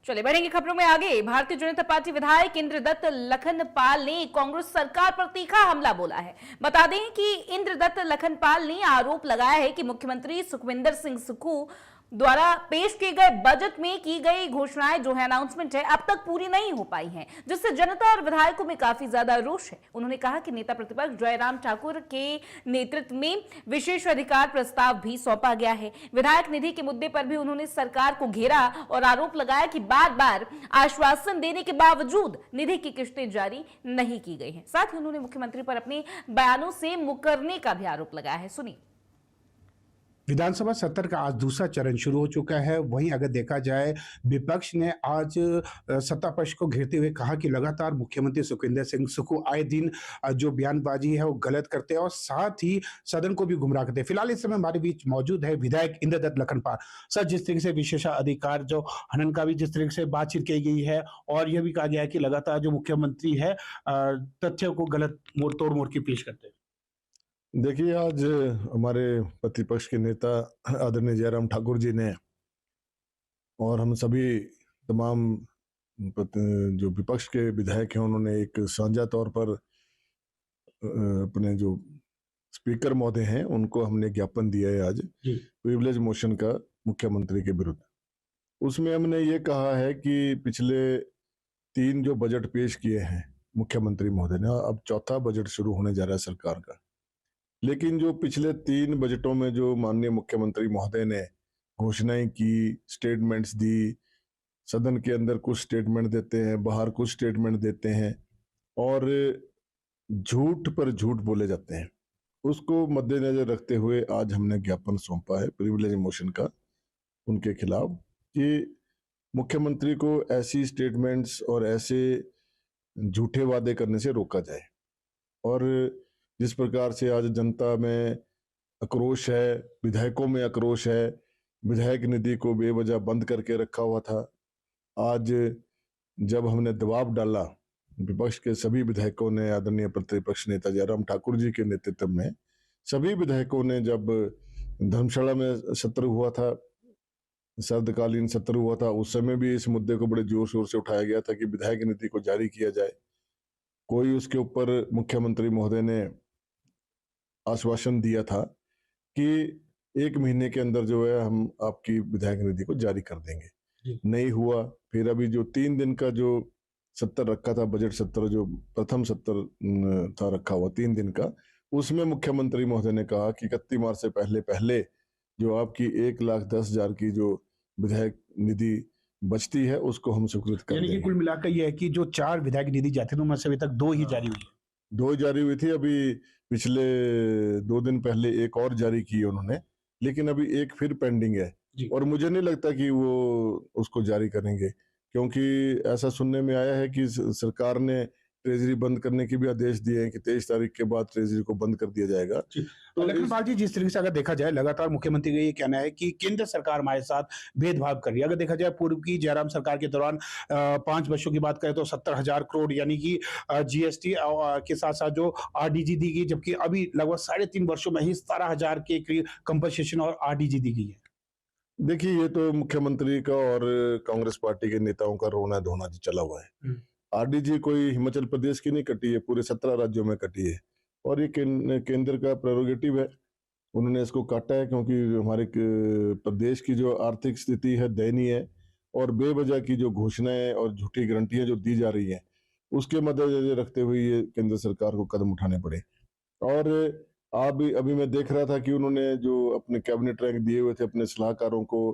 चलिए बढ़ेंगे खबरों में आगे। भारतीय जनता पार्टी विधायक इंद्रदत्त लखनपाल ने कांग्रेस सरकार पर तीखा हमला बोला है। बता दें कि इंद्रदत्त लखनपाल ने आरोप लगाया है कि मुख्यमंत्री सुखविंदर सिंह सुक्खू द्वारा पेश किए गए बजट में की गई घोषणाएं जो है अनाउंसमेंट है अब तक पूरी नहीं हो पाई हैं, जिससे जनता और विधायकों में काफी ज्यादा रोष है। उन्होंने कहा कि नेता प्रतिपक्ष जयराम ठाकुर के नेतृत्व में विशेष अधिकार प्रस्ताव भी सौंपा गया है। विधायक निधि के मुद्दे पर भी उन्होंने सरकार को घेरा और आरोप लगाया कि बार बार आश्वासन देने के बावजूद निधि की किश्तें जारी नहीं की गई हैं। साथ ही उन्होंने मुख्यमंत्री पर अपने बयानों से मुकरने का भी आरोप लगाया है। सुनिए। विधानसभा सत्र का आज दूसरा चरण शुरू हो चुका है। वहीं अगर देखा जाए, विपक्ष ने आज सत्ता पक्ष को घेरते हुए कहा कि लगातार मुख्यमंत्री सुखविंदर सिंह सुक्खू आए दिन जो बयानबाजी है वो गलत करते हैं और साथ ही सदन को भी गुमराह करते हैं। फिलहाल इस समय हमारे बीच मौजूद है विधायक इंद्रदत्त लखनपाल। सर, जिस तरीके से विशेषाधिकार जो हनन का भी जिस तरीके से बातचीत की गई है और यह भी कहा गया है कि लगातार जो मुख्यमंत्री है तथ्यों को गलत तोड़ मोड़ के पेश करते हैं। देखिए, आज हमारे प्रतिपक्ष के नेता आदरणीय जयराम ठाकुर जी ने और हम सभी तमाम जो विपक्ष के विधायक हैं उन्होंने एक साझा तौर पर अपने जो स्पीकर महोदय हैं उनको हमने ज्ञापन दिया है आज प्रिविलेज मोशन का मुख्यमंत्री के विरुद्ध। उसमें हमने ये कहा है कि पिछले 3 जो बजट पेश किए हैं मुख्यमंत्री महोदय ने, अब चौथा बजट शुरू होने जा रहा है सरकार का, लेकिन जो पिछले 3 बजटों में जो माननीय मुख्यमंत्री महोदय ने घोषणाएं की, स्टेटमेंट्स दी, सदन के अंदर कुछ स्टेटमेंट देते हैं, बाहर कुछ स्टेटमेंट देते हैं और झूठ पर झूठ बोले जाते हैं, उसको मद्देनजर रखते हुए आज हमने ज्ञापन सौंपा है प्रिविलेज मोशन का उनके खिलाफ कि मुख्यमंत्री को ऐसी स्टेटमेंट्स और ऐसे झूठे वादे करने से रोका जाए। और जिस प्रकार से आज जनता में आक्रोश है, विधायकों में आक्रोश है, विधायक निधि को बेवजह बंद करके रखा हुआ था। आज जब हमने दबाव डाला, विपक्ष के सभी विधायकों ने, आदरणीय प्रतिपक्ष नेता जयराम ठाकुर जी के नेतृत्व में सभी विधायकों ने, जब धर्मशाला में सत्र हुआ था, शरदकालीन सत्र हुआ था, उस समय भी इस मुद्दे को बड़े जोर शोर से उठाया गया था कि विधायक निधि को जारी किया जाए। कोई उसके ऊपर मुख्यमंत्री महोदय ने आश्वासन दिया था कि 1 महीने के अंदर जो है हम आपकी विधायक निधि को जारी कर देंगे। नहीं हुआ। फिर अभी जो 3 दिन का जो सत्र रखा था, बजट सत्र जो प्रथम सत्र था रखा हुआ 3 दिन का, उसमें मुख्यमंत्री महोदय ने कहा कि 31 मार्च से पहले जो आपकी 1,10,000 की जो विधायक निधि बचती है उसको हम स्वीकृत कर देंगे। यानी कि कुल मिलाकर यह है कि जो 4 विधायक निधि जाती थी उनमें से अभी तक 2 ही जारी हुई है। 2 जारी हुई थी। अभी पिछले 2 दिन पहले एक और जारी की उन्होंने, लेकिन अभी एक फिर पेंडिंग है और मुझे नहीं लगता कि वो उसको जारी करेंगे, क्योंकि ऐसा सुनने में आया है कि सरकार ने ट्रेजरी बंद करने के भी आदेश दिए हैं कि 23 तारीख के बाद ट्रेजरी को बंद कर दिया जाएगा। तो लखनपाल जी, जिस तरीके से अगर देखा जाए, लगातार मुख्यमंत्री का ये कहना है कि केंद्र सरकार हमारे साथ भेदभाव कर रही है। अगर देखा जाए पूर्व की जयराम सरकार के दौरान 5 वर्षों की बात करें तो 70,000 करोड़ यानी कि जीएसटी के साथ साथ जो आरडीजी दी गई, जबकि अभी लगभग 3.5 वर्षों में ही 17,000 के करीब कंपनसेशन और आरडीजी दी गई है। देखिए, ये तो मुख्यमंत्री का और कांग्रेस पार्टी के नेताओं का रोना धोना चला हुआ है। आरडीजी कोई हिमाचल प्रदेश की नहीं कटी है, पूरे 17 राज्यों में कटी है और ये केंद्र का प्रेरोगेटिव है। उन्होंने इसको काटा है क्योंकि हमारे प्रदेश की जो आर्थिक स्थिति है दयनीय है और बेवजह की जो घोषणाएं और झूठी गारंटियां जो दी जा रही हैं उसके मद्देनजर रखते हुए ये केंद्र सरकार को कदम उठाने पड़े। और अभी मैं देख रहा था कि उन्होंने जो अपने कैबिनेट रैंक दिए हुए थे अपने सलाहकारों को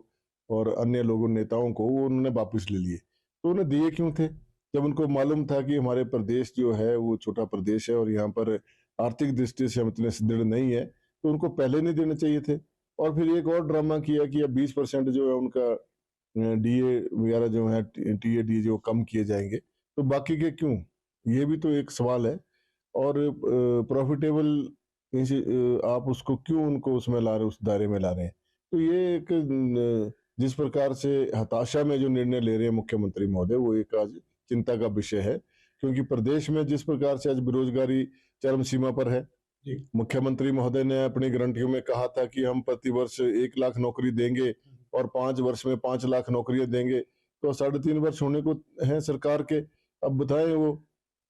और अन्य लोगों नेताओं को, वो उन्होंने वापस ले लिए। तो उन्हें दिए क्यों थे? जब उनको मालूम था कि हमारे प्रदेश जो है वो छोटा प्रदेश है और यहाँ पर आर्थिक दृष्टि से हम इतने सुदृढ़ नहीं है, तो उनको पहले नहीं देने चाहिए थे। और फिर एक और ड्रामा किया कि अब 20% जो है उनका डीए वगैरह जो है टीएडी जो कम किए जाएंगे, तो बाकी के क्यों? ये भी तो एक सवाल है। और प्रॉफिटेबल आप उसको क्यों उनको उसमें ला रहे, उस दायरे में ला रहे हैं? तो ये एक जिस प्रकार से हताशा में जो निर्णय ले रहे हैं मुख्यमंत्री महोदय, वो एक आज चिंता का विषय है, क्योंकि प्रदेश में जिस प्रकार से आज बेरोजगारी चरम सीमा पर है। मुख्यमंत्री महोदय ने अपनी गारंटियों में कहा था कि हम प्रतिवर्ष 1 लाख नौकरी देंगे और 5 वर्ष में 5 लाख नौकरियां देंगे, तो 3.5 वर्ष होने को हैं सरकार के। अब बताएं वो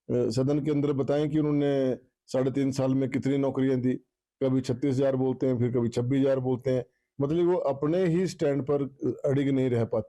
सदन के अंदर बताएं कि उन्होंने 3.5 साल में कितनी नौकरियां दी। कभी 36,000 बोलते हैं, फिर कभी 26,000 बोलते हैं। मतलब वो अपने ही स्टैंड पर अड़िग नहीं रह पाते।